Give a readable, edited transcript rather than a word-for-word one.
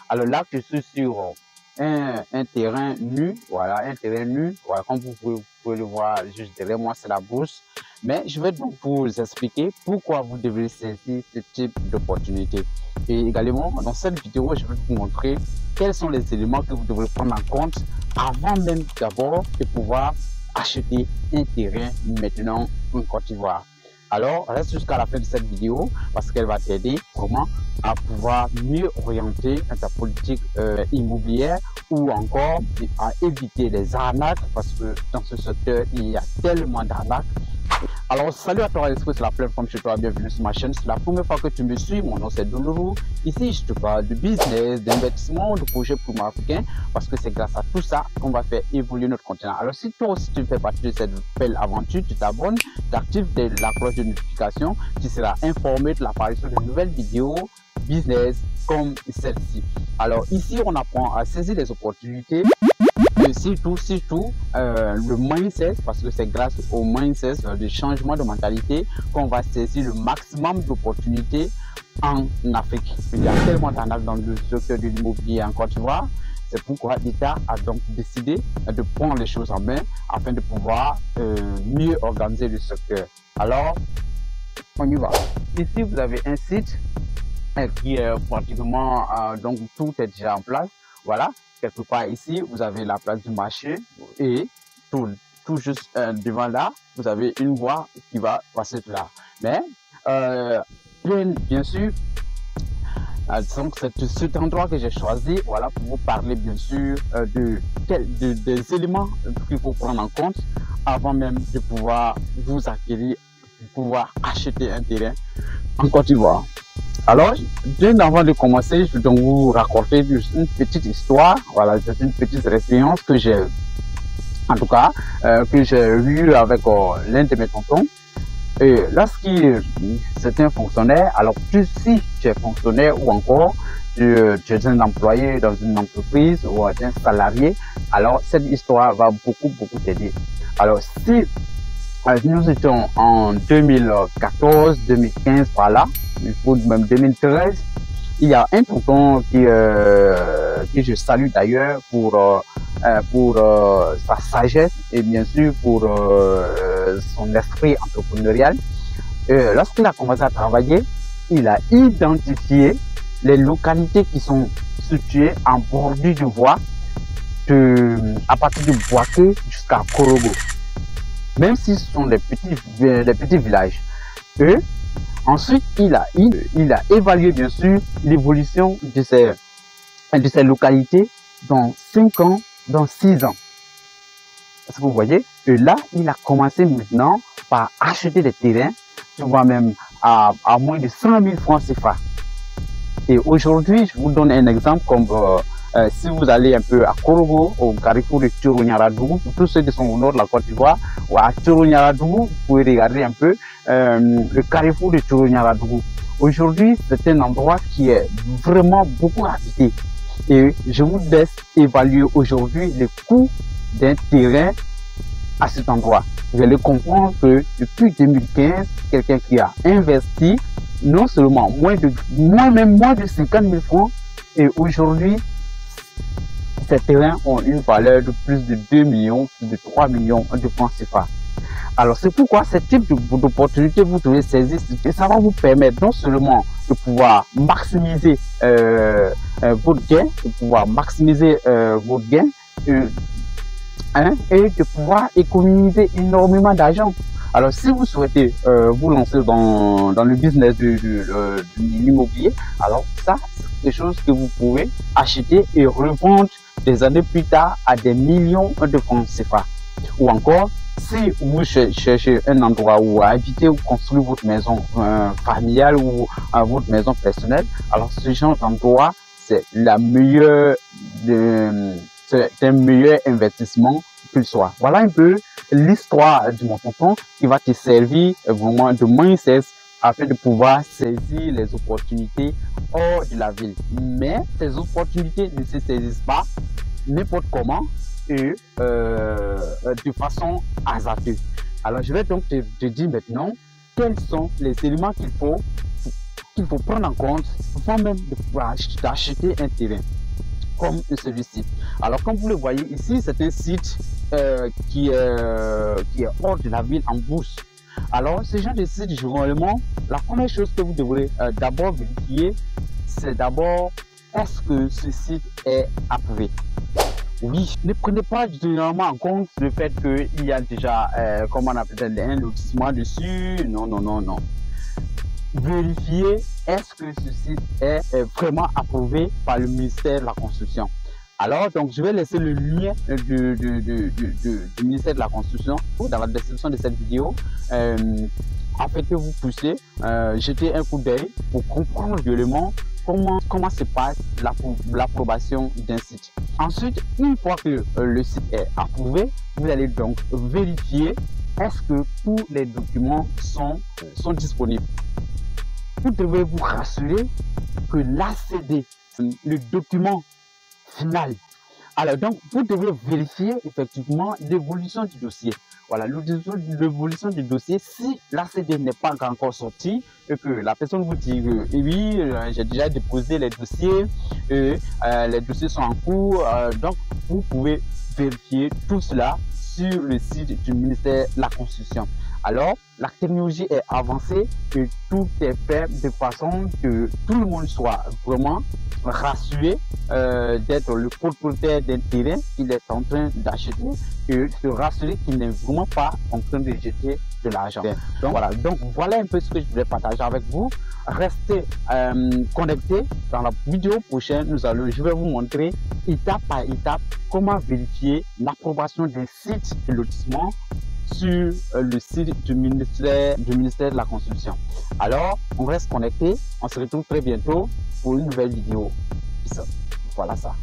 Alors là, je suis sur un terrain nu, voilà, un terrain nu, voilà, comme vous pouvez le voir juste derrière moi, c'est la bourse. Mais je vais donc vous expliquer pourquoi vous devez saisir ce type d'opportunité. Et également, dans cette vidéo, je vais vous montrer quels sont les éléments que vous devrez prendre en compte avant même d'abord de pouvoir acheter un terrain maintenant en Côte d'Ivoire. Alors, reste jusqu'à la fin de cette vidéo parce qu'elle va t'aider comment à pouvoir mieux orienter ta politique immobilière ou encore à éviter les arnaques parce que dans ce secteur, il y a tellement d'arnaques. Alors, salut à toi, l'esprit, c'est la plateforme chez toi, bienvenue sur ma chaîne. C'est la première fois que tu me suis, mon nom c'est Doulourou. Ici, je te parle de business, d'investissement, de projets primo-africains parce que c'est grâce à tout ça qu'on va faire évoluer notre continent. Alors, si toi aussi tu fais partie de cette belle aventure, tu t'abonnes, tu actives la cloche de notification, tu seras informé de l'apparition de nouvelles vidéos business comme celle-ci. Alors, ici, on apprend à saisir les opportunités. Et surtout, le mindset, parce que c'est grâce au mindset, le changement de mentalité, qu'on va saisir le maximum d'opportunités en Afrique. Il y a tellement d'arnaques dans le secteur de l'immobilier en Côte d'Ivoire. C'est pourquoi l'État a donc décidé de prendre les choses en main afin de pouvoir mieux organiser le secteur. Alors, on y va. Ici, vous avez un site qui est pratiquement, donc tout est déjà en place. Voilà. Quelque part ici, vous avez la place du marché et tout juste devant là, vous avez une voie qui va passer là. Mais bien sûr, donc c'est cet endroit que j'ai choisi, voilà, pour vous parler bien sûr des éléments qu'il faut prendre en compte avant même de pouvoir vous acquérir, de pouvoir acheter un terrain en Côte d'Ivoire. Alors, bien avant de commencer, je vais donc vous raconter une petite histoire. Voilà, c'est une petite expérience que j'ai, en tout cas, que j'ai eue avec l'un de mes tontons. Et lorsqu'il c'était un fonctionnaire, alors si tu es fonctionnaire ou encore tu es un employé dans une entreprise ou un salarié, alors cette histoire va beaucoup t'aider. Alors, si nous étions en 2014, 2015 par là, ou même 2013, il y a un tonton que je salue d'ailleurs pour sa sagesse et bien sûr pour son esprit entrepreneurial. Lorsqu'il a commencé à travailler, il a identifié les localités qui sont situées en bordure de voie à partir de Boaké jusqu'à Korogo. Même si ce sont des petits villages. Et ensuite, il a évalué bien sûr l'évolution de ces localités dans 5 ans, dans 6 ans. Est-ce que vous voyez? Et là, il a commencé maintenant par acheter des terrains, tu vois, même à moins de 100 000 francs CFA. Et aujourd'hui, je vous donne un exemple comme si vous allez un peu à Korogo, au carrefour de Tchoro-Nyaradougou, pour tous ceux qui sont au nord de la Côte d'Ivoire, ou à Tchoro-Nyaradougou, vous pouvez regarder un peu le carrefour de Tchoro-Nyaradougou. Aujourd'hui, c'est un endroit qui est vraiment beaucoup habité. Et je vous laisse évaluer aujourd'hui les coûts d'un terrain à cet endroit. Vous allez comprendre que depuis 2015, quelqu'un qui a investi non seulement moins de 50 000 francs, et aujourd'hui, ces terrains ont une valeur de plus de 2 millions, plus de 3 millions de francs CFA. Alors, c'est pourquoi ce type d'opportunité, vous devez saisir et ça va vous permettre non seulement de pouvoir maximiser votre gain, et de pouvoir économiser énormément d'argent. Alors, si vous souhaitez vous lancer dans le business de l'immobilier, alors ça, c'est quelque chose que vous pouvez acheter et revendre des années plus tard à des millions de francs CFA. Ou encore, si vous cherchez un endroit où habiter ou construire votre maison familiale ou votre maison personnelle, alors ce genre d'endroit, c'est un meilleur investissement qu'il soit. Voilà un peu l'histoire de mon tonton qui va te servir vraiment de mindset afin de pouvoir saisir les opportunités hors de la ville. Mais ces opportunités ne se saisissent pas n'importe comment et de façon hasardeuse. Alors je vais donc te dire maintenant quels sont les éléments qu'il faut qu'il faut prendre en compte avant même d'acheter un terrain comme celui-ci. Alors comme vous le voyez ici, c'est un site qui est hors de la ville en bourse. Alors ce genre de site, généralement, la première chose que vous devrez d'abord vérifier, c'est d'abord est-ce que ce site est approuvé. Oui, ne prenez pas généralement en compte le fait qu'il y a déjà, comment on appelle, un lotissement dessus. Non, non, non, non. Vérifiez est-ce que ce site est vraiment approuvé par le ministère de la Construction. Alors, donc, je vais laisser le lien du ministère de la Construction dans la description de cette vidéo, afin que vous puissiez jeter un coup d'œil pour comprendre réellement comment se passe l'approbation d'un site. Ensuite, une fois que le site est approuvé, vous allez donc vérifier est-ce que tous les documents sont disponibles. Vous devez vous rassurer que l'ACD, le document final. Alors donc, vous devez vérifier effectivement l'évolution du dossier. Voilà, l'évolution du dossier. Si l'ACD n'est pas encore sorti et que la personne vous dit que oui, j'ai déjà déposé les dossiers, les dossiers sont en cours, donc vous pouvez vérifier tout cela sur le site du ministère de la Construction. Alors, la technologie est avancée et tout est fait de façon que tout le monde soit vraiment rassuré d'être le propriétaire d'un terrain qu'il est en train d'acheter et se rassurer qu'il n'est vraiment pas en train de jeter de l'argent. Donc voilà un peu ce que je voulais partager avec vous. Restez connectés. Dans la vidéo prochaine, je vais vous montrer étape par étape comment vérifier l'approbation d'un site de lotissement sur le site du ministère de la Construction. Alors, on reste connecté. On se retrouve très bientôt pour une nouvelle vidéo. Voilà ça.